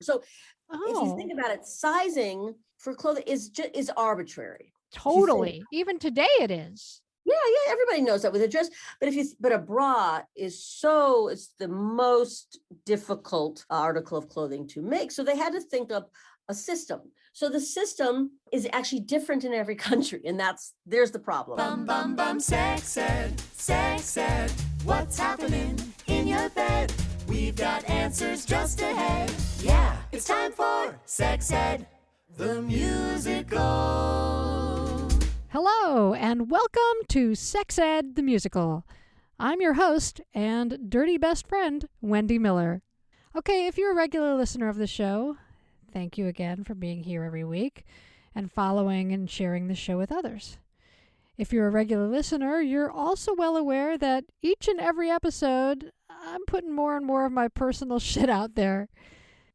So if you Oh, think about it, sizing for clothing is arbitrary. totally. Even today it is. Yeah, everybody knows that with a dress. But a bra is it's the most difficult article of clothing to make. So they had to think up a system. So the system is actually different in every country, and there's the problem. Bum, bum, bum, sex ed, what's happening in your bed? We've got answers just ahead. Yeah, it's time for Sex Ed, the musical. Hello, and welcome to Sex Ed, the musical. I'm your host and dirty best friend, Wendy Miller. Okay, if you're a regular listener of the show, thank you again for being here every week and following and sharing the show with others. If you're a regular listener, you're also well aware that each and every episode, I'm putting more and more of my personal shit out there.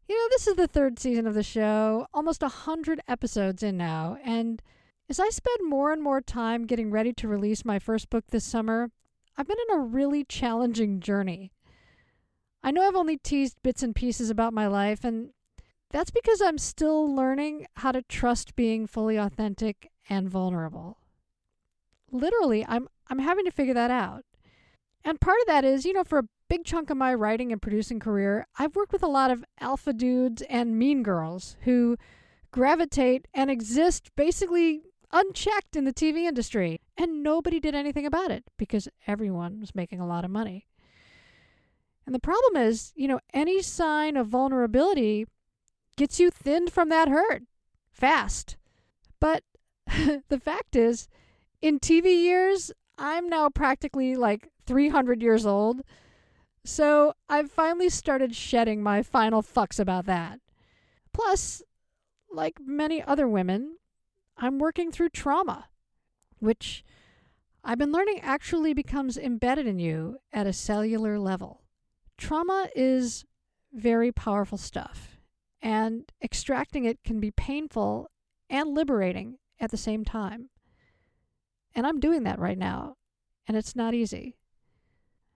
You know, this is the third season of the show, almost 100 episodes in now, and as I spend more and more time getting ready to release my first book this summer, I've been on a really challenging journey. I know I've only teased bits and pieces about my life, and that's because I'm still learning how to trust being fully authentic and vulnerable. Literally, I'm having to figure that out. And part of that is, for a big chunk of my writing and producing career, I've worked with a lot of alpha dudes and mean girls who gravitate and exist basically unchecked in the TV industry. And nobody did anything about it because everyone was making a lot of money. And the problem is, any sign of vulnerability gets you thinned from that herd fast. But the fact is, in TV years, I'm now practically like 300 years old. So I've finally started shedding my final fucks about that. Plus, like many other women, I'm working through trauma, which I've been learning actually becomes embedded in you at a cellular level. Trauma is very powerful stuff, and extracting it can be painful and liberating at the same time. And I'm doing that right now, and it's not easy.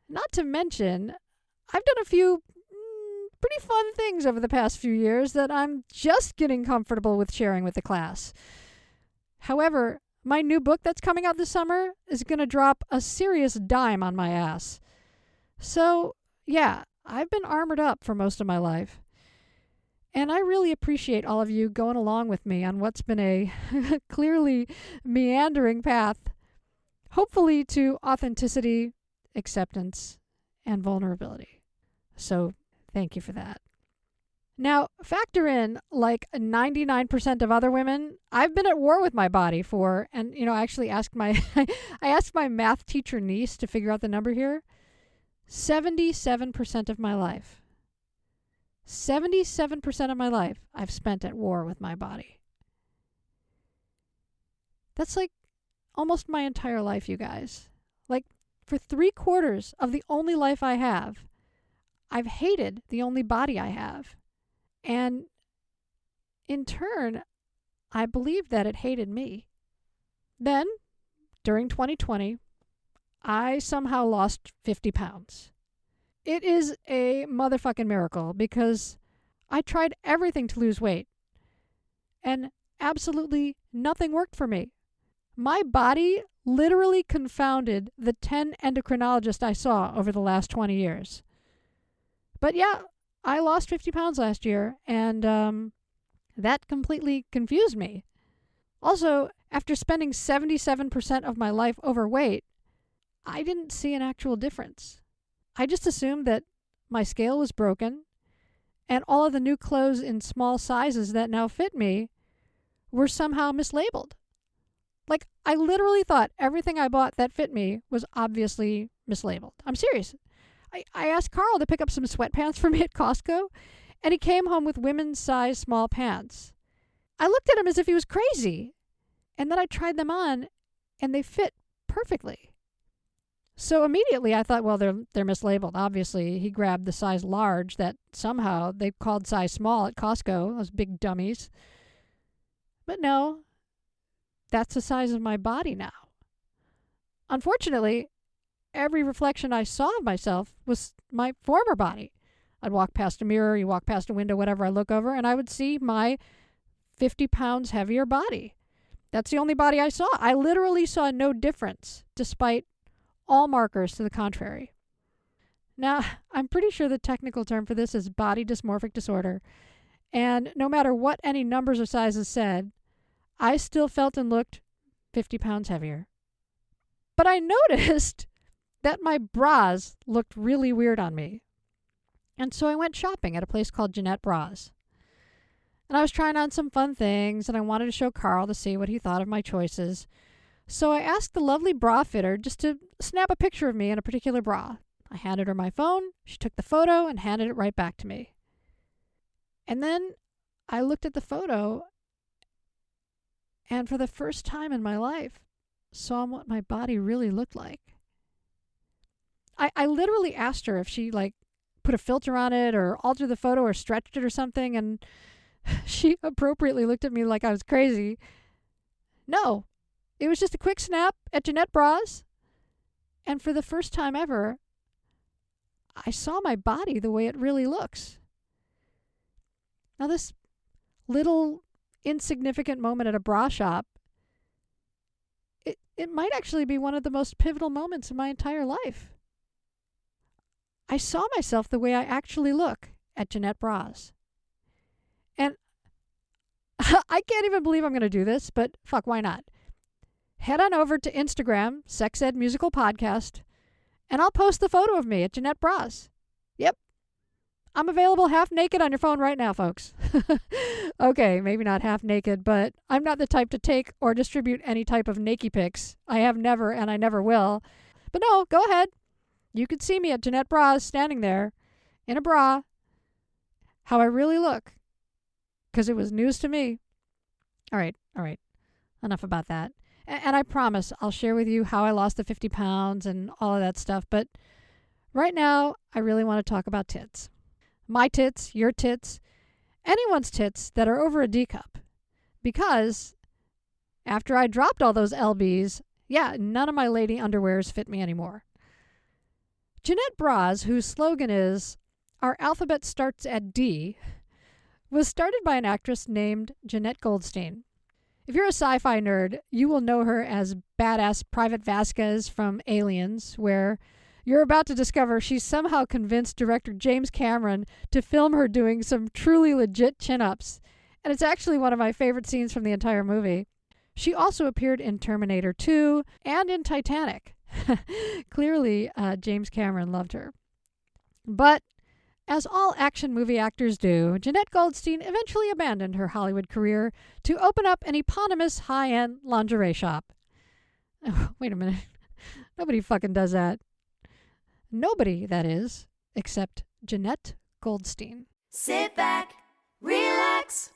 Not to mention, I've done a few pretty fun things over the past few years that I'm just getting comfortable with sharing with the class. However, my new book that's coming out this summer is going to drop a serious dime on my ass. So, yeah, I've been armored up for most of my life. And I really appreciate all of you going along with me on what's been a clearly meandering path, hopefully to authenticity, acceptance, and vulnerability. So thank you for that. Now, factor in, like 99% of other women, I've been at war with my body for, and I actually asked I asked my math teacher niece to figure out the number here, 77% of my life. 77% of my life I've spent at war with my body. That's like almost my entire life, you guys. Like, for 3/4 of the only life I have, I've hated the only body I have. And in turn, I believed that it hated me. Then, during 2020, I somehow lost 50 pounds. It is a motherfucking miracle because I tried everything to lose weight and absolutely nothing worked for me. My body literally confounded the 10 endocrinologists I saw over the last 20 years. But yeah, I lost 50 pounds last year, and that completely confused me. Also, after spending 77% of my life overweight, I didn't see an actual difference. I just assumed that my scale was broken, and all of the new clothes in small sizes that now fit me were somehow mislabeled. Like, I literally thought everything I bought that fit me was obviously mislabeled. I'm serious. I asked Carl to pick up some sweatpants for me at Costco, and he came home with women's size small pants. I looked at him as if he was crazy, and then I tried them on, and they fit perfectly. So immediately I thought, well, they're mislabeled. Obviously, he grabbed the size large that somehow they called size small at Costco, those big dummies. But no, that's the size of my body now. Unfortunately, every reflection I saw of myself was my former body. I'd walk past a mirror, you walk past a window, whatever, I look over and I would see my 50 pounds heavier body. That's the only body I saw. I literally saw no difference, despite all markers to the contrary. Now, I'm pretty sure the technical term for this is body dysmorphic disorder. And no matter what any numbers or sizes said, I still felt and looked 50 pounds heavier. But I noticed that my bras looked really weird on me. And so I went shopping at a place called Jeanette Bras. And I was trying on some fun things, and I wanted to show Carl to see what he thought of my choices. So I asked the lovely bra fitter just to snap a picture of me in a particular bra. I handed her my phone, she took the photo and handed it right back to me. And then I looked at the photo, and for the first time in my life, saw what my body really looked like. I literally asked her if she put a filter on it or altered the photo or stretched it or something, and she appropriately looked at me like I was crazy. No, it was just a quick snap at Jeanette Bras, and for the first time ever, I saw my body the way it really looks. Now, this little insignificant moment at a bra shop, it might actually be one of the most pivotal moments in my entire life. I saw myself the way I actually look at Jeanette Bras. And I can't even believe I'm going to do this, but fuck, why not? Head on over to Instagram, Sex Ed Musical Podcast, and I'll post the photo of me at Jeanette Bras. Yep. I'm available half naked on your phone right now, folks. Okay, maybe not half naked, but I'm not the type to take or distribute any type of naked pics. I have never, and I never will. But no, go ahead. You could see me at Jeanette Bras standing there in a bra, how I really look, because it was news to me. All right. Enough about that. And I promise I'll share with you how I lost the 50 pounds and all of that stuff. But right now, I really want to talk about tits. My tits, your tits, anyone's tits that are over a D cup. Because after I dropped all those LBs, none of my lady underwears fit me anymore. Jeanette Bras, whose slogan is, "Our alphabet starts at D," was started by an actress named Jeanette Goldstein. If you're a sci-fi nerd, you will know her as badass Private Vasquez from Aliens, where you're about to discover she's somehow convinced director James Cameron to film her doing some truly legit chin-ups. And it's actually one of my favorite scenes from the entire movie. She also appeared in Terminator 2 and in Titanic. Clearly, James Cameron loved her. But as all action movie actors do, Jeanette Goldstein eventually abandoned her Hollywood career to open up an eponymous high-end lingerie shop. Oh, wait a minute. Nobody fucking does that. Nobody, that is, except Jeanette Goldstein. Sit back, relax.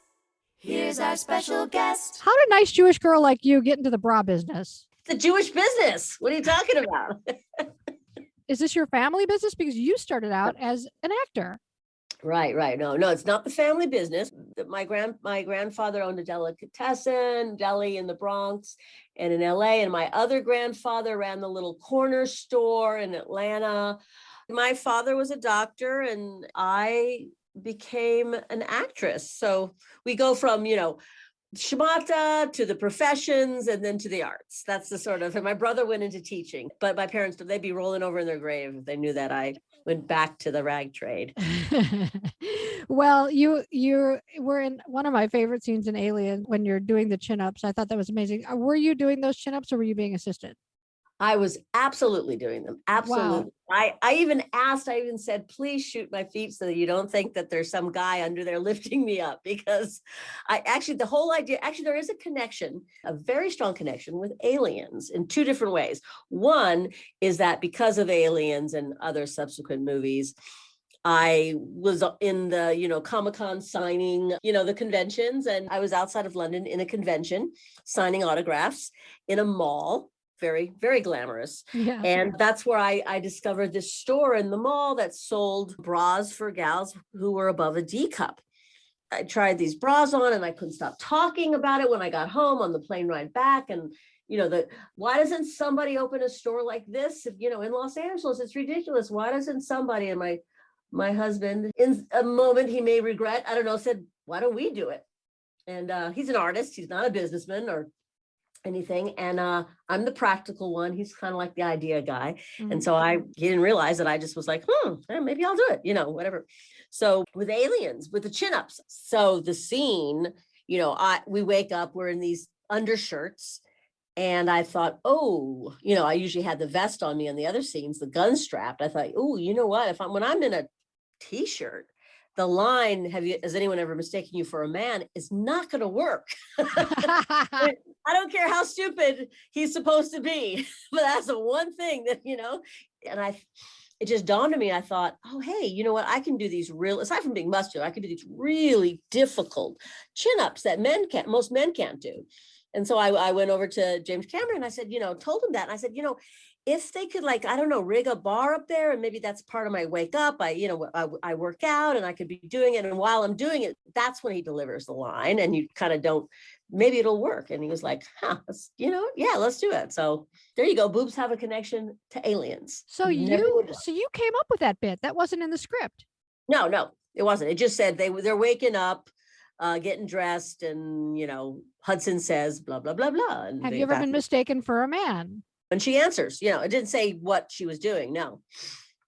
Here's our special guest. How did a nice Jewish girl like you get into the bra business? The Jewish business. What are you talking about? Is this your family business? Because you started out as an actor. Right. No, it's not the family business. My grandfather owned a delicatessen deli in the Bronx and in LA, and my other grandfather ran the little corner store in Atlanta. My father was a doctor, and I became an actress. So we go from, schmata to the professions and then to the arts. That's the sort of, and my brother went into teaching, but my parents, they'd be rolling over in their grave if they knew that I went back to the rag trade. Well, you were in one of my favorite scenes in Alien when you're doing the chin-ups. I thought that was amazing. Were you doing those chin-ups or were you being assisted? I was absolutely doing them. Absolutely. Wow. I even said, please shoot my feet so that you don't think that there's some guy under there lifting me up, because the whole idea, there is a connection, a very strong connection with Aliens in two different ways. One is that because of Aliens and other subsequent movies, I was in the, Comic-Con signing, the conventions, and I was outside of London in a convention signing autographs in a mall. Very, very glamorous. Yeah. And that's where I discovered this store in the mall that sold bras for gals who were above a D cup. I tried these bras on and I couldn't stop talking about it when I got home on the plane ride back. And, why doesn't somebody open a store like this? In Los Angeles, it's ridiculous. Why doesn't somebody? And my my husband, in a moment he may regret, I don't know, said, why don't we do it? And he's an artist. He's not a businessman or anything. And I'm the practical one. He's kind of like the idea guy. And so he didn't realize that I just was like, maybe I'll do it, whatever. So with aliens, with the chin-ups. So the scene, we wake up, we're in these undershirts. And I thought, I usually had the vest on me in the other scenes, the gun strapped. I thought, you know what? When I'm in a t-shirt, the line, has anyone ever mistaken you for a man, is not going to work. I don't care how stupid he's supposed to be, but that's the one thing that, and it just dawned on me. I thought, hey, you know what? I can do these aside from being muscular, I can do these really difficult chin-ups that most men can't do. And so I went over to James Cameron and I said, told him that. And I said, if they could, like, I don't know, rig a bar up there, and maybe that's part of my wake up. I work out and I could be doing it. And while I'm doing it, that's when he delivers the line. And you kind of maybe it'll work. And he was like, let's do it. So there you go. Boobs have a connection to aliens. So you came up with that bit. That wasn't in the script. No, it wasn't. It just said they're waking up, getting dressed, and, Hudson says, blah, blah, blah, blah. And have you ever been mistaken for a man? And she answers, it didn't say what she was doing. No.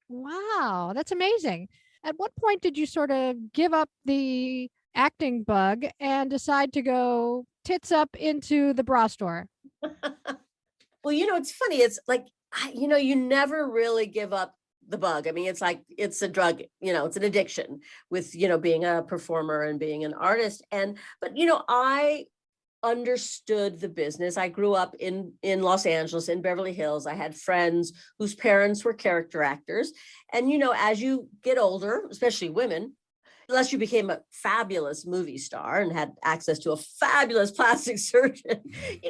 Wow, that's amazing. At what point did you sort of give up the acting bug and decide to go tits up into the bra store? Well, it's funny. It's like, you never really give up the bug. I mean, it's like, it's a drug, it's an addiction with, being a performer and being an artist. But I understood the business. I grew up in Los Angeles, in Beverly Hills. I had friends whose parents were character actors. And, as you get older, especially women, unless you became a fabulous movie star and had access to a fabulous plastic surgeon,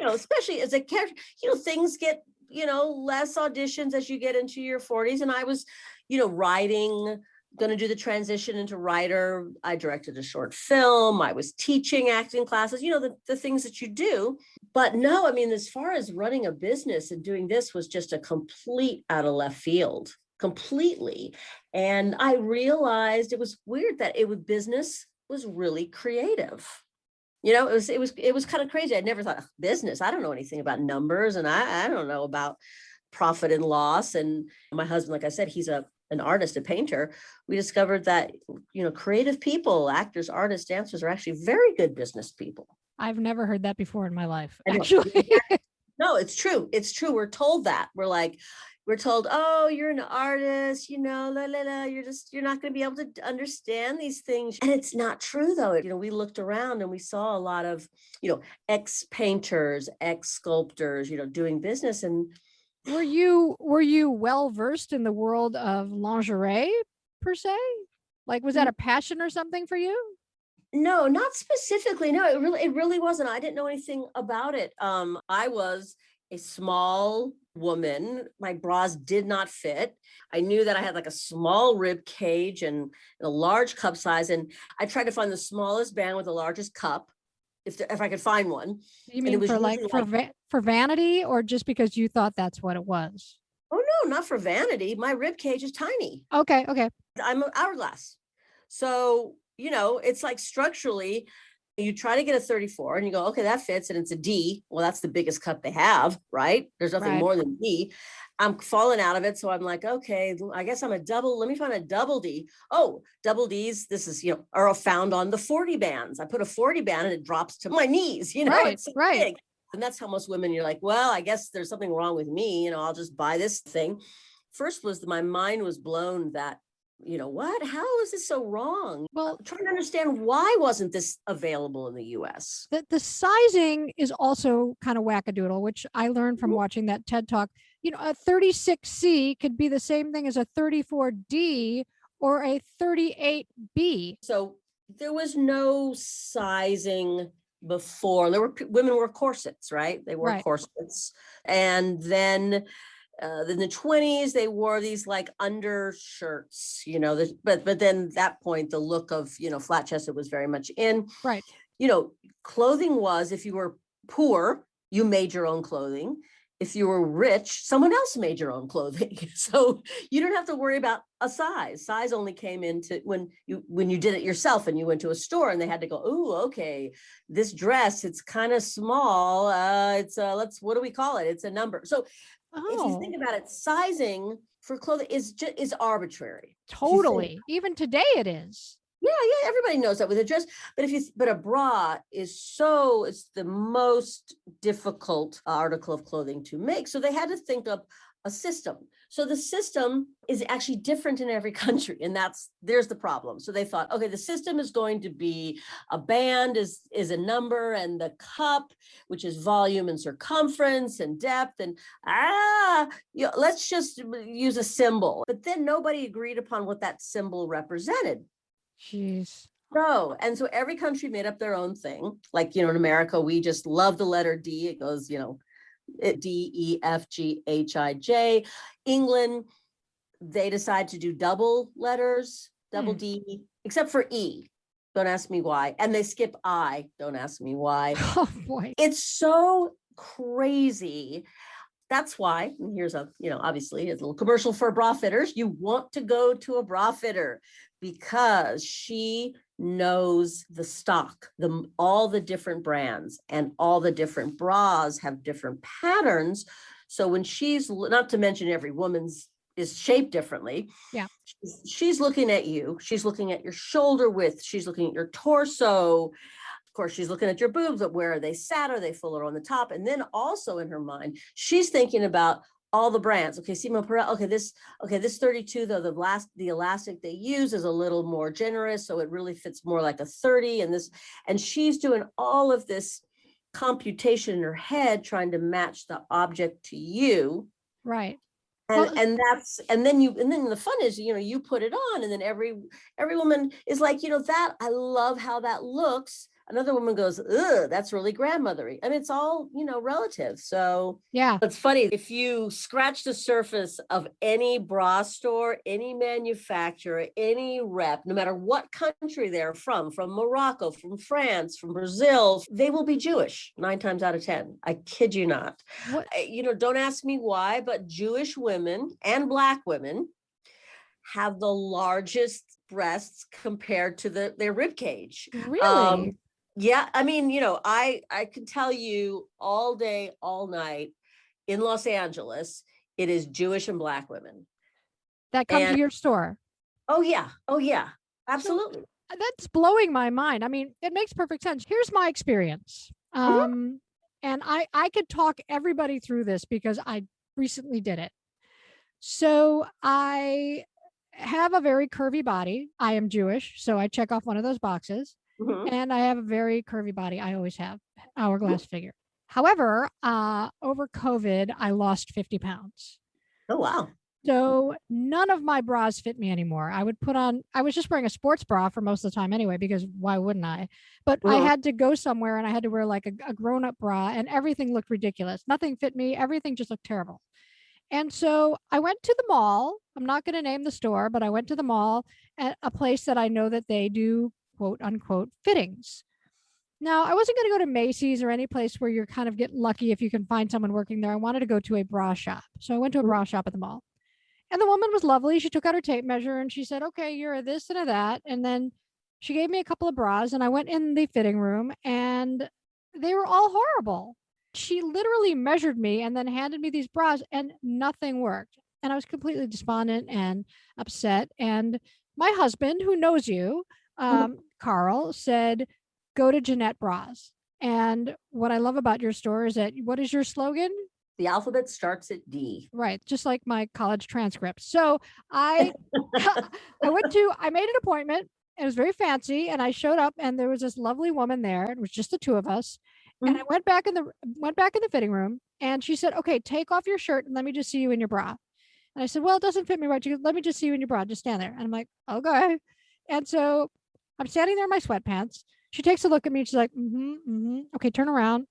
especially as a character, things get, less auditions as you get into your 40s. And I was, writing, going to do the transition into writer. I directed a short film. I was teaching acting classes, the things that you do. But no, I mean, as far as running a business and doing this was just a complete out of left field, completely. And I realized it was weird that business was really creative. It was kind of crazy. I never thought business. I don't know anything about numbers, and I don't know about profit and loss. And my husband, like I said, he's an artist, a painter. We discovered that, creative people, actors, artists, dancers are actually very good business people. I've never heard that before in my life, actually. No, it's true. It's true. We're told that. We're told, oh, you're an artist, you're not going to be able to understand these things. And it's not true, though. We looked around and we saw a lot of, ex-painters, ex-sculptors, doing business. And were you well versed in the world of lingerie per se? Like, was that a passion or something for you? No, not specifically. No, it really wasn't. I didn't know anything about it. I was a small woman. My bras did not fit. I knew that I had like a small rib cage and a large cup size. And I tried to find the smallest band with the largest cup, if I could find one. You mean for vanity, or just because you thought that's what it was? Oh, no, not for vanity. My rib cage is tiny. Okay. I'm an hourglass. So, it's like structurally, you try to get a 34 and you go, okay, that fits. And it's a D. Well, that's the biggest cup they have, right? There's nothing more than D. I'm falling out of it. So I'm like, okay, I guess I'm a double. Let me find a double D. Oh, double Ds. This is, are found on the 40 bands. I put a 40 band and it drops to my knees, it's so big. And that's how most women, you're like, well, I guess there's something wrong with me. I'll just buy this thing. First was my mind was blown that, what? How is this so wrong? Well, I'm trying to understand why wasn't this available in the US? The sizing is also kind of wackadoodle, which I learned from watching that TED Talk. A 36C could be the same thing as a 34D or a 38B. So there was no sizing before. Women wore corsets, right? They wore corsets. And then in the 20s, they wore these like undershirts, but then at that point, the look of, flat chested was very much in. Right. Clothing was, if you were poor, you made your own clothing. if you were rich, someone else made your own clothing. So you don't have to worry about a size. Size only came into when you did it yourself and you went to a store and they had to go, oh, okay, this dress, it's kind of small. What do we call it? It's a number. So if you think about it, sizing for clothing is arbitrary. Totally. Even today it is. Yeah, everybody knows that with a dress, but a bra it's the most difficult article of clothing to make. So they had to think up a system. So the system is actually different in every country, and there's the problem. So they thought, okay, the system is going to be a band is a number, and the cup, which is volume and circumference and depth, and let's just use a symbol. But then nobody agreed upon what that symbol represented. Jeez. No. And so every country made up their own thing. Like, in America, we just love the letter D. It goes, D, E, F, G, H, I, J. England, they decide to do double letters, double D, except for E. Don't ask me why. And they skip I. Don't ask me why. Oh, boy. It's so crazy. That's why, and here's obviously it's a little commercial for bra fitters. You want to go to a bra fitter because she knows the stock, all the different brands, and all the different bras have different patterns. So when not to mention every woman's is shaped differently. Yeah. She's looking at you. She's looking at your shoulder width. She's looking at your torso. Of course, she's looking at your boobs, but where are they sat? Are they full or on the top? And then also in her mind, she's thinking about all the brands. Okay, Simo Perel. Okay, this 32 though, the elastic they use is a little more generous, so it really fits more like a 30. And she's doing all of this computation in her head, trying to match the object to you. Right. And then the fun is, you put it on, and then every woman is like, that I love how that looks. Another woman goes, ugh, that's really grandmothery. I mean, it's all, relative. So yeah, it's funny. If you scratch the surface of any bra store, any manufacturer, any rep, no matter what country they're from Morocco, from France, from Brazil, they will be Jewish 9 times out of 10. I kid you not. What? Don't ask me why, but Jewish women and Black women have the largest breasts compared to their rib cage. Really? Yeah, I mean, I can tell you all day, all night in Los Angeles, it is Jewish and Black women that come to your store. Oh yeah, absolutely. So, that's blowing my mind. I mean, it makes perfect sense. Here's my experience. And I could talk everybody through this because I recently did it. So I have a very curvy body. I am Jewish, so I check off one of those boxes. And I have a very curvy body. I always have, hourglass figure. However, over COVID, I lost 50 pounds. Oh, wow. So none of my bras fit me anymore. I was just wearing a sports bra for most of the time anyway, because why wouldn't I? But I had to go somewhere and I had to wear like a grown-up bra, and everything looked ridiculous. Nothing fit me. Everything just looked terrible. And so I went to the mall. I'm not going to name the store, but I went to the mall at a place that I know that they do quote unquote fittings. Now, I wasn't going to go to Macy's or any place where you're kind of getting lucky if you can find someone working there. I wanted to go to a bra shop. So I went to a bra shop at the mall. And the woman was lovely. She took out her tape measure and she said, okay, you're a this and a that. And then she gave me a couple of bras, and I went in the fitting room and they were all horrible. She literally measured me and then handed me these bras, and nothing worked. And I was completely despondent and upset. And my husband, who knows you, Carl, said, go to Jeanette Bras. And what I love about your store is that, what is your slogan? The alphabet starts at D. Right. Just like my college transcript. So I made an appointment. It was very fancy. And I showed up and there was this lovely woman there. It was just the two of us. And I went back in the fitting room, and she said, okay, take off your shirt and let me just see you in your bra. And I said, well, it doesn't fit me right. She goes, let me just see you in your bra. Just stand there. And I'm like, okay. And so I'm standing there in my sweatpants. She takes a look at me and she's like, okay, turn around.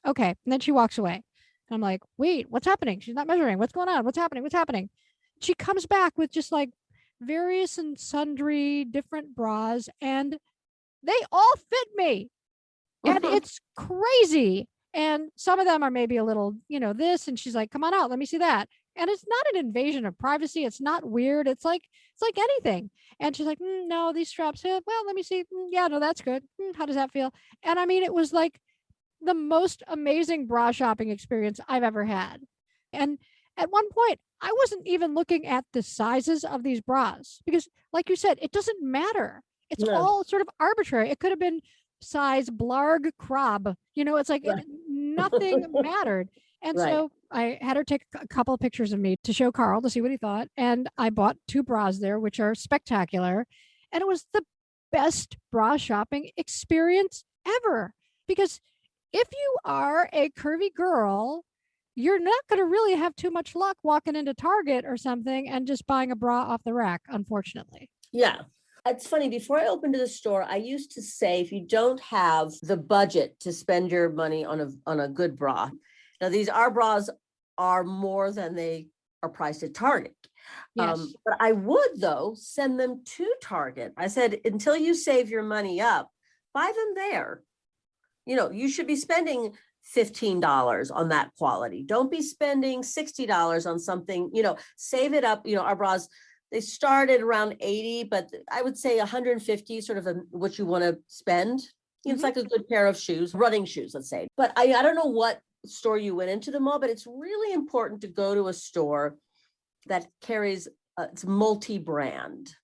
Okay. And then she walks away. And I'm like, wait, what's happening? She's not measuring. What's going on? What's happening? She comes back with just like various and sundry different bras, and they all fit me. And it's crazy. And some of them are maybe a little, this, and she's like, come on out, let me see that. And it's not an invasion of privacy. It's not weird. It's like anything. And she's like, no, these straps, well, let me see. Yeah, no, that's good. How does that feel? And I mean, it was like the most amazing bra shopping experience I've ever had. And at one point, I wasn't even looking at the sizes of these bras because, like you said, it doesn't matter. It's No. all sort of arbitrary. It could have been size blarg crab. It's like Right. nothing mattered. And Right. so I had her take a couple of pictures of me to show Carl to see what he thought. And I bought 2 bras there, which are spectacular. And it was the best bra shopping experience ever. Because if you are a curvy girl, you're not going to really have too much luck walking into Target or something and just buying a bra off the rack, unfortunately. Yeah. It's funny, before I opened the store, I used to say, if you don't have the budget to spend your money on a good bra, now our bras are more than they are priced at Target. Yes. But I would, though, send them to Target. I said, until you save your money up, buy them there. You should be spending $15 on that quality. Don't be spending $60 on something, save it up. Our bras, they started around 80, but I would say 150 sort of what you want to spend. It's like a good pair of shoes, running shoes, let's say. But I don't know what store you went into the mall, but it's really important to go to a store that carries, it's multi-brand.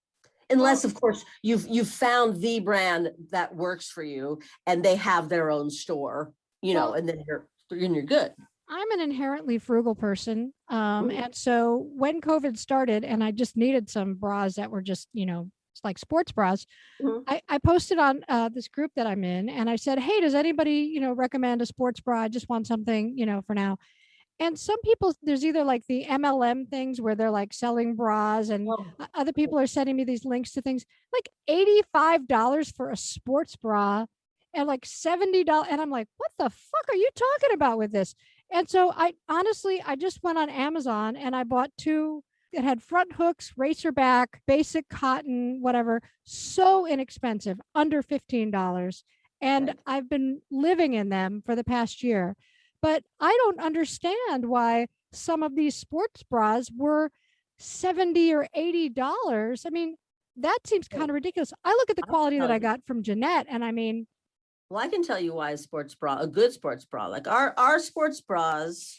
Unless, of course, you've found the brand that works for you and they have their own store, and then you're good. I'm an inherently frugal person. And so when COVID started and I just needed some bras that were just, it's like sports bras, I posted on this group that I'm in and I said, hey, does anybody, recommend a sports bra? I just want something, for now. And some people, there's either like the MLM things where they're like selling bras, and other people are sending me these links to things like $85 for a sports bra and like $70. And I'm like, what the fuck are you talking about with this? And so I just went on Amazon and I bought 2 that had front hooks, racer back, basic cotton, whatever, so inexpensive, under $15. And Right. I've been living in them for the past year. But I don't understand why some of these sports bras were $70 or $80. I mean, that seems kind of ridiculous. I look at the quality that I got from Jeanette, and I mean, well, I can tell you why a good sports bra, like our sports bras,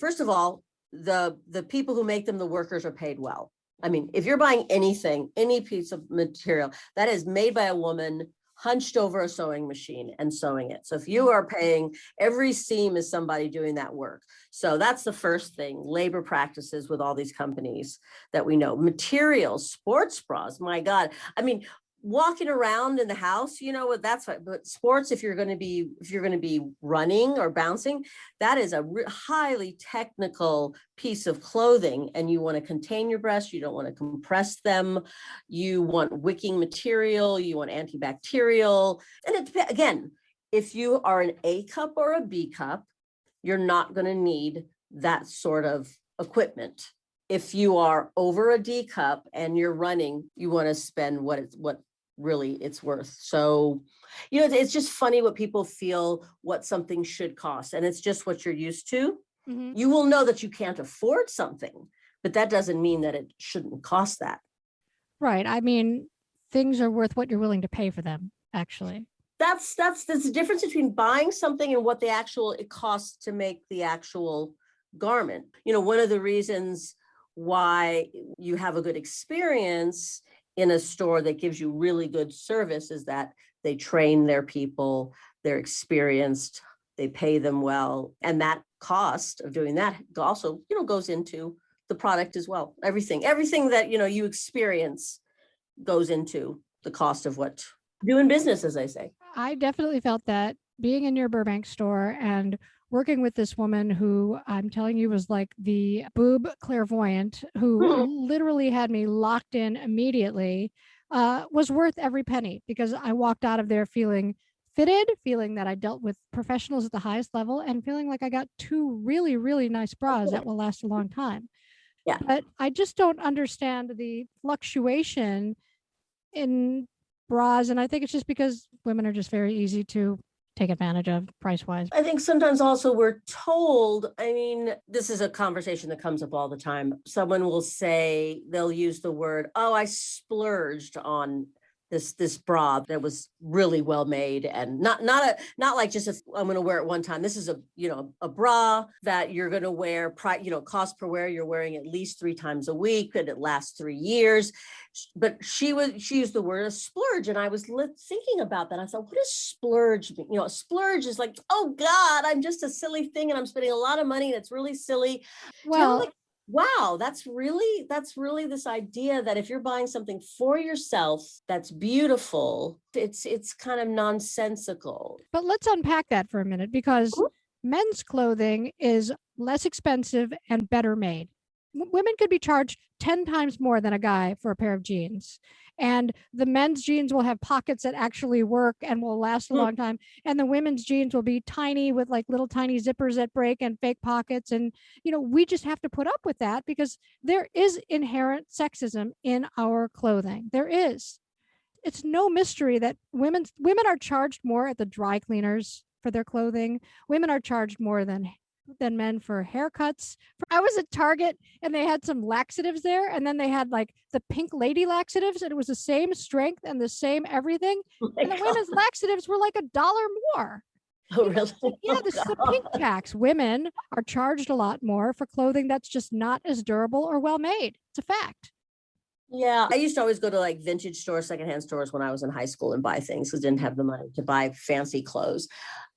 first of all, the people who make them, the workers are paid well. I mean, if you're buying anything, any piece of material that is made by a woman, hunched over a sewing machine and sewing it. So if you are paying, every seam is somebody doing that work. So that's the first thing, labor practices with all these companies that we know. Materials, sports bras, my God. I mean, walking around in the house, that's fine. But sports, if you're going to be running or bouncing, that is a highly technical piece of clothing, and you want to contain your breasts. You don't want to compress them. You want wicking material. You want antibacterial. And again, if you are an A cup or a B cup, you're not going to need that sort of equipment. If you are over a D cup and you're running, you want to spend what really it's worth. So, it's just funny what people feel what something should cost, and it's just what you're used to. You will know that you can't afford something, but that doesn't mean that it shouldn't cost that. Right. I mean, things are worth what you're willing to pay for them, actually. That's the difference between buying something and what it costs to make the actual garment. One of the reasons why you have a good experience in a store that gives you really good service is that they train their people, they're experienced, they pay them well. And that cost of doing that also, goes into the product as well. Everything that, you experience goes into the cost of what doing business, as I say. I definitely felt that being in your Burbank store and working with this woman who I'm telling you was like the boob clairvoyant who literally had me locked in immediately, was worth every penny, because I walked out of there feeling fitted, feeling that I dealt with professionals at the highest level, and feeling like I got 2 really, really nice bras that will last a long time. Yeah. But I just don't understand the fluctuation in bras. And I think it's just because women are just very easy to take advantage of price-wise? I think sometimes also we're told, I mean, this is a conversation that comes up all the time. Someone will say, they'll use the word, oh, I splurged on this bra that was really well made, and not like just I'm going to wear it one time. This is a bra that you're going to wear, cost per wear, you're wearing at least 3 times a week, and it lasts 3 years. But she used the word a splurge, and I was thinking about that. I thought, what does splurge mean? Splurge is like, oh God, I'm just a silly thing, and I'm spending a lot of money, and it's really silly. Well, Wow, that's really this idea that if you're buying something for yourself that's beautiful, it's kind of nonsensical. but let's unpack that for a minute, because men's clothing is less expensive and better made. Women could be charged 10 times more than a guy for a pair of jeans. And the men's jeans will have pockets that actually work and will last a long time. And the women's jeans will be tiny with like little tiny zippers that break and fake pockets. And, we just have to put up with that because there is inherent sexism in our clothing. There is. It's no mystery that women are charged more at the dry cleaners for their clothing. Women are charged more than men for haircuts. I was at Target and they had some laxatives there, and then they had like the pink lady laxatives, and it was the same strength and the same everything. And the women's laxatives were like $1 more. Oh, really? Yeah, this is a pink tax. Women are charged a lot more for clothing that's just not as durable or well made. It's a fact. Yeah, I used to always go to like vintage stores, secondhand stores when I was in high school and buy things because I didn't have the money to buy fancy clothes.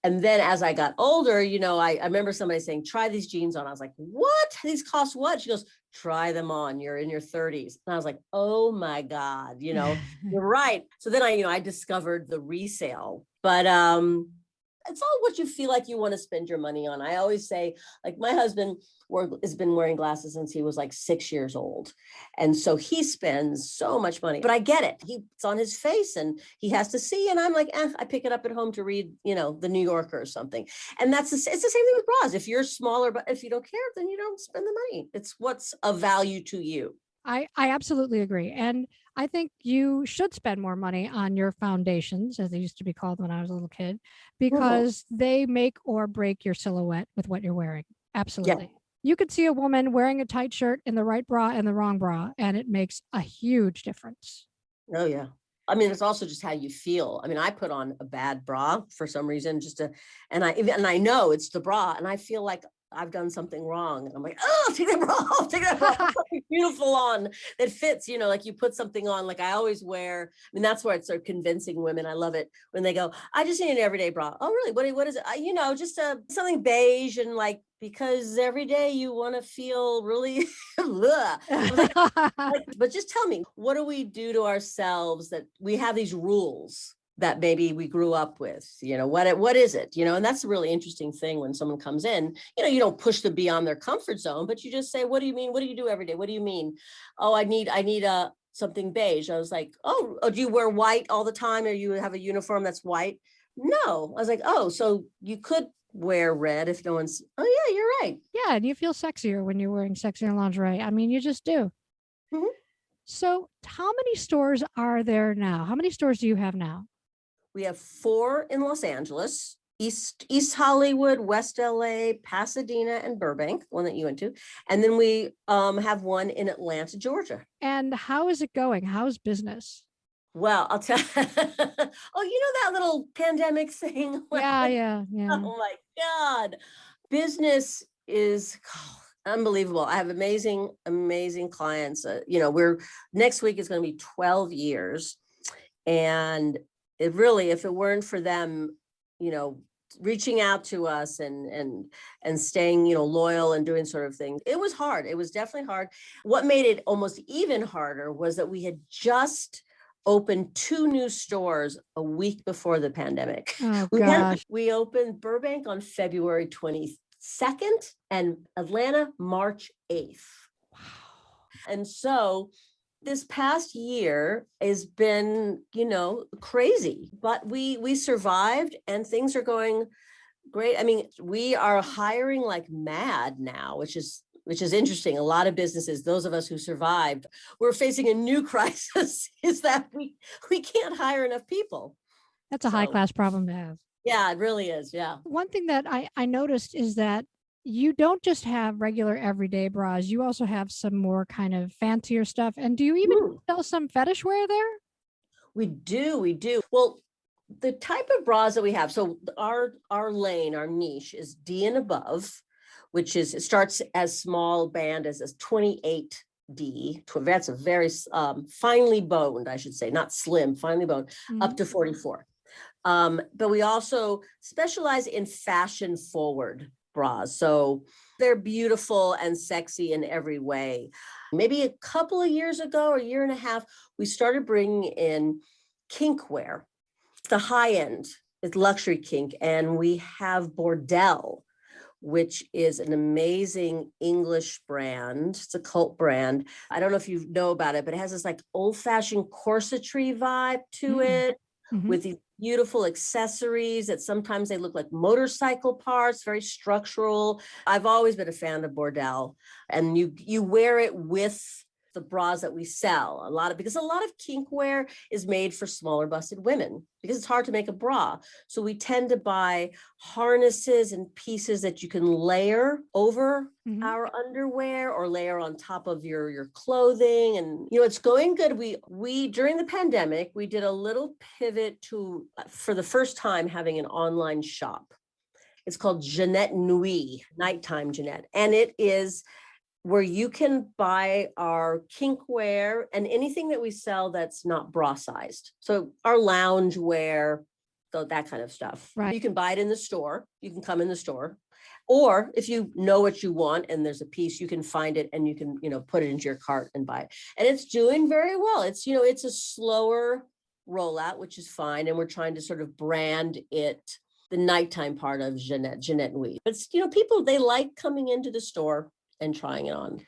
And then as I got older, I remember somebody saying, try these jeans on. I was like, what? These cost what? She goes, try them on. You're in your 30s. And I was like, oh my God, you're right. So then I discovered the resale, but it's all what you feel like you want to spend your money on. I always say, like, my husband has been wearing glasses since he was like 6 years old. And so he spends so much money, but I get it. It's on his face and he has to see. And I'm like, I pick it up at home to read, the New Yorker or something. And it's the same thing with bras. If you're smaller, but if you don't care, then you don't spend the money. It's what's of value to you. I absolutely agree. And I think you should spend more money on your foundations, as they used to be called when I was a little kid, because they make or break your silhouette with what you're wearing. Absolutely. Yeah. You could see a woman wearing a tight shirt in the right bra and the wrong bra, and it makes a huge difference. Oh, yeah. I mean, it's also just how you feel. I mean, I put on a bad bra for some reason, and I know it's the bra, and I feel like I've done something wrong. And I'm like, oh, take that bra off, take that bra off. Put something beautiful on that fits, like you put something on, like I always wear. I mean, that's where it's sort of convincing women. I love it when they go, I just need an everyday bra. Oh, really? What is it? Just something beige, and like, because every day you want to feel really, but just tell me, what do we do to ourselves that we have these rules that maybe we grew up with, what is it, and that's a really interesting thing when someone comes in, you don't push them beyond their comfort zone, but you just say, what do you mean? What do you do every day? What do you mean? Oh, I need something beige. I was like, oh, do you wear white all the time? Or you have a uniform that's white? No. I was like, oh, so you could wear red if no one's, oh yeah, you're right. Yeah. And you feel sexier when you're wearing sexier lingerie. I mean, you just do. Mm-hmm. So how many stores are there now? How many stores do you have now? We have 4 in Los Angeles, East Hollywood, West LA, Pasadena, and Burbank, one that you went to. And then we have one in Atlanta, Georgia. And how is it going? How's business? Well, I'll tell you, that little pandemic thing? Yeah. Oh my God. Business is unbelievable. I have amazing clients. Next week is going to be 12 years. And it really, if it weren't for them, reaching out to us and staying, loyal and doing sort of things, it was hard. It was definitely hard. What made it almost even harder was that we had just opened 2 new stores a week before the pandemic. Oh, gosh. We opened Burbank on February 22nd and Atlanta March 8th. Wow. And so this past year has been, crazy, but we survived and things are going great. I mean, we are hiring like mad now, which is interesting. A lot of businesses, those of us who survived, we're facing a new crisis, is that we can't hire enough people. That's a high class problem to have. Yeah, it really is. Yeah. One thing that I noticed is that you don't just have regular everyday bras, you also have some more kind of fancier stuff. And do you even Hmm. sell some fetish wear there? We do, we do. Well, the type of bras that we have, so our lane, our niche is D and above, which is, it starts as small band as 28D. That's a very finely boned, I should say, not slim, finely boned, up to 44. But we also specialize in fashion forward bras. So they're beautiful and sexy in every way. Maybe a couple of years ago, or a year and a half, we started bringing in kink wear. The high end is luxury kink, and we have Bordelle, which is an amazing English brand. It's a cult brand. I don't know if you know about it, but it has this like old-fashioned corsetry vibe to it, with these beautiful accessories that sometimes they look like motorcycle parts, very structural. I've always been a fan of Bordelle, and you wear it with the bras that we sell because a lot of kink wear is made for smaller busted women because it's hard to make a bra. So we tend to buy harnesses and pieces that you can layer over our underwear or layer on top of your clothing. And, it's going good. We during the pandemic, we did a little pivot to, for the first time, having an online shop. It's called Jeanette Nuit, Nighttime Jeanette. And it is where you can buy our kink wear and anything that we sell that's not bra sized. So our lounge wear, so that kind of stuff. Right. You can buy it in the store. You can come in the store. Or if you know what you want and there's a piece, you can find it and you can, put it into your cart and buy it. And it's doing very well. It's, it's a slower rollout, which is fine. And we're trying to sort of brand it the nighttime part of Jeanette Nuit. But, people, they like coming into the store and trying it on,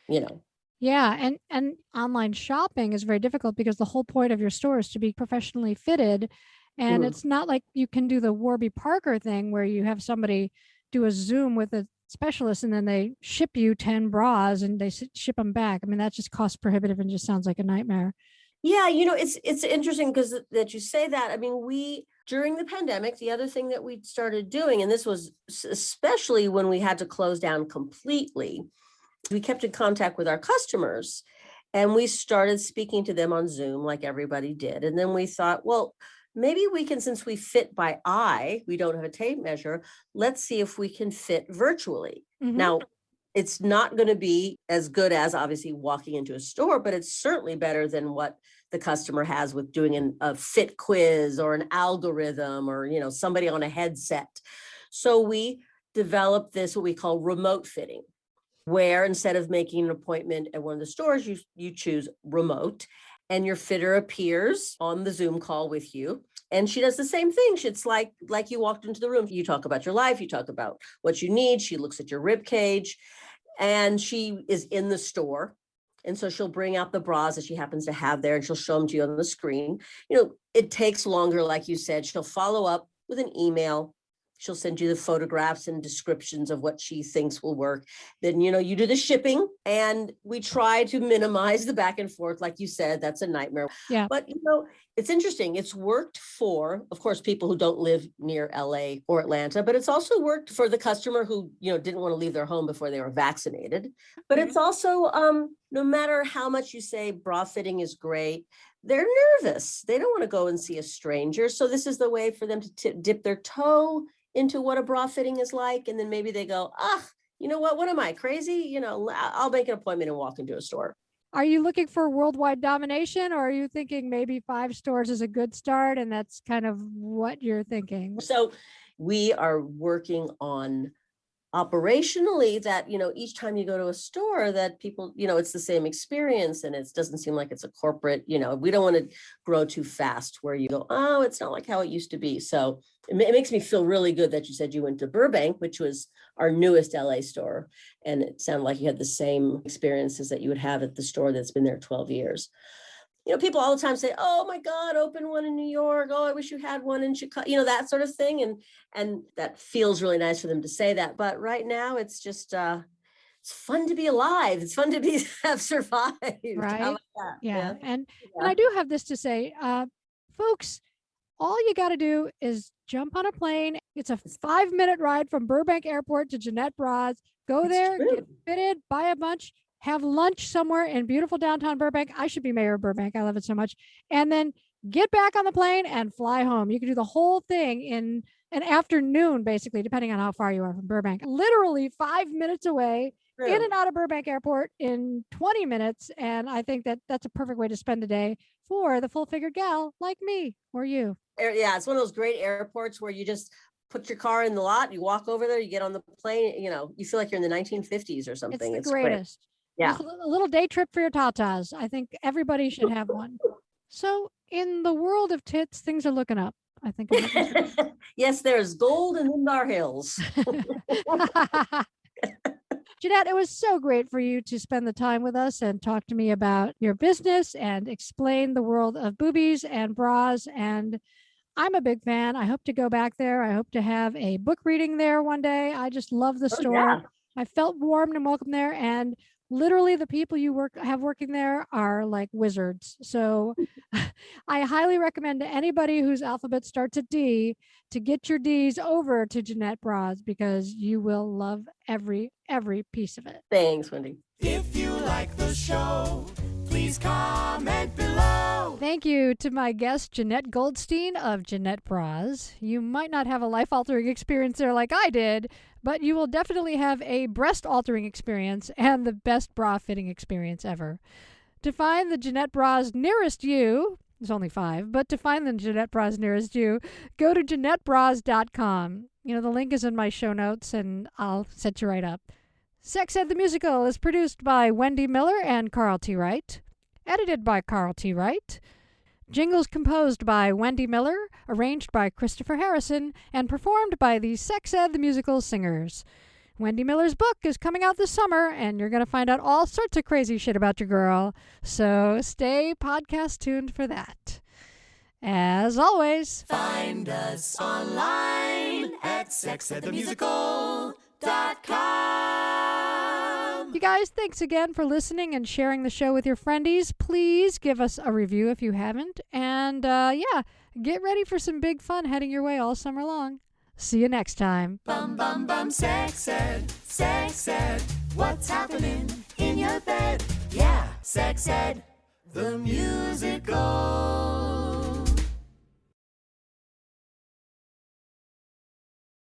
Yeah, and online shopping is very difficult because the whole point of your store is to be professionally fitted, and it's not like you can do the Warby Parker thing where you have somebody do a Zoom with a specialist and then they ship you 10 bras and they ship them back. I mean, that just cost prohibitive and just sounds like a nightmare. Yeah, it's interesting because that you say that. I mean, during the pandemic, the other thing that we started doing, and this was especially when we had to close down completely, we kept in contact with our customers and we started speaking to them on Zoom like everybody did. And then we thought, well, maybe we can, since we fit by eye, we don't have a tape measure, let's see if we can fit virtually. Now, it's not going to be as good as obviously walking into a store, but it's certainly better than what the customer has with doing a fit quiz or an algorithm or, somebody on a headset. So we developed this, what we call remote fitting, where instead of making an appointment at one of the stores, you choose remote and your fitter appears on the Zoom call with you. And she does the same thing. It's like you walked into the room. You talk about your life. You talk about what you need. She looks at your rib cage and she is in the store. And so she'll bring out the bras that she happens to have there and she'll show them to you on the screen. It takes longer, like you said. She'll follow up with an email. She'll send you the photographs and descriptions of what she thinks will work. Then, you do the shipping and we try to minimize the back and forth. Like you said, that's a nightmare. Yeah. But, it's interesting. It's worked for, of course, people who don't live near LA or Atlanta, but it's also worked for the customer who, didn't want to leave their home before they were vaccinated. But it's also, no matter how much you say bra fitting is great, they're nervous. They don't want to go and see a stranger. So this is the way for them to dip their toe into what a bra fitting is like. And then maybe they go, you know what am I, crazy? I'll make an appointment and walk into a store. Are you looking for worldwide domination, or are you thinking maybe 5 stores is a good start and that's kind of what you're thinking? So we are working on operationally that, each time you go to a store that people, it's the same experience and it doesn't seem like it's a corporate, we don't want to grow too fast where you go, oh, it's not like how it used to be. So it makes me feel really good that you said you went to Burbank, which was our newest LA store. And it sounded like you had the same experiences that you would have at the store that's been there 12 years. People all the time say, oh my God, open one in New York. Oh, I wish you had one in Chicago, that sort of thing. And that feels really nice for them to say that. But right now it's just, it's fun to be alive. It's fun to have survived. Right. How about that? Yeah. And I do have this to say, folks, all you got to do is jump on a plane. It's a 5-minute ride from Burbank Airport to Jeanette Bras. Go It's there, true. get fitted, buy a bunch, have lunch somewhere in beautiful downtown Burbank. I should be mayor of Burbank. I love it so much. And then get back on the plane and fly home. You can do the whole thing in an afternoon, basically, depending on how far you are from Burbank. Literally 5 minutes away, True. in and out of Burbank Airport in 20 minutes. And I think that that's a perfect way to spend a day for the full-figured gal like me or you. Yeah, it's one of those great airports where you just put your car in the lot, you walk over there, you get on the plane, you feel like you're in the 1950s or something. It's the great. greatest. Yeah. Just a little day trip for your tatas. I think everybody should have one. So in the world of tits, things are looking up. I think. Yes, there's gold in Lindar Hills. Jeanette, it was so great for you to spend the time with us and talk to me about your business and explain the world of boobies and bras. And I'm a big fan. I hope to go back there. I hope to have a book reading there one day. I just love the store. Yeah. I felt warm and welcome there. And literally the people you have working there are like wizards. So I highly recommend to anybody whose alphabet starts at D to get your D's over to Jeanette Bras, because you will love every piece of it. Thanks, Wendy. If you like the show, please comment below. Thank you to my guest, Jeanette Goldstein of Jeanette Bras. You might not have a life-altering experience there like I did, but you will definitely have a breast-altering experience and the best bra-fitting experience ever. To find the Jeanette Bras nearest you, there's only 5, but to find the Jeanette Bras nearest you, go to JeanetteBras.com. The link is in my show notes, and I'll set you right up. Sex Ed the Musical is produced by Wendy Miller and Carl T. Wright. Edited by Carl T. Wright. Jingles composed by Wendy Miller, arranged by Christopher Harrison, and performed by the Sex Ed the Musical singers. Wendy Miller's book is coming out this summer, and you're going to find out all sorts of crazy shit about your girl. So stay podcast tuned for that. As always, Find us online at sexedthemusical.com. you guys, thanks again for listening and sharing the show with your friendies. Please give us a review if you haven't. And get ready for some big fun heading your way all summer long. See you next time. Bum bum bum, sex ed, what's happening in your bed? Yeah, sex ed, the musical.